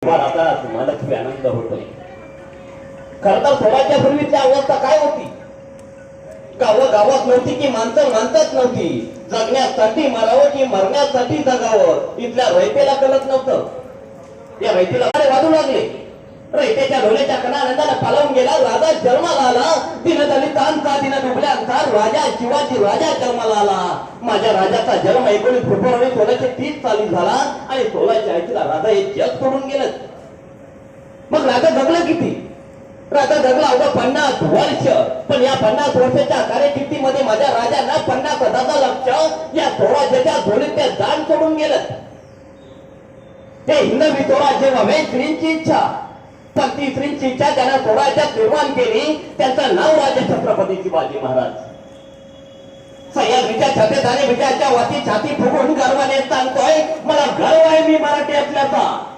फार आता मला खूप आनंद होतोय. खरं तर स्वराज्या पूर्वीची अवस्था काय होती? गावात नव्हती की माणसं माणसात नव्हती. जगण्यासाठी मरावं की मरण्यासाठी जगावं इथल्या रयतेला कळत नव्हतं. या रयतेला वाजू लागले. रयतेच्या ढोलेच्या कणानंदाला पालावून गेला. राजा जन्माला आला. दिनदलितांचा दिन डुबल्यांचा राजा शिवाजी राजा जन्माला आला. माझ्या राजाचा जन्म 19 फेब्रुवारी 1630 साली झाला आणि 1640 राजा हे जग सोडून गेलं. मग राजा जगला किती? राजा जगला अवघं 50 वर्ष. पण या 50 वर्षाच्या कार्यकिर्दीमध्ये माझ्या राजांना 50,000 लक्ष या स्वराज्याच्या झोळीत ते जाण सोडून गेलं. हे हिंदवी स्वराज्य व्हावे श्रींची इच्छा. पण ती श्रींची इच्छा ज्यांना स्वराज्यात निर्माण केली त्यांचं नाव राजा छत्रपती शिवाजी महाराज. सह्याद्रीच्या छातीत आणि विजयाच्या वाटी छाती फुगून गर्वाने सांगतोय मला गर्व आहे मी मराठी असल्याचा.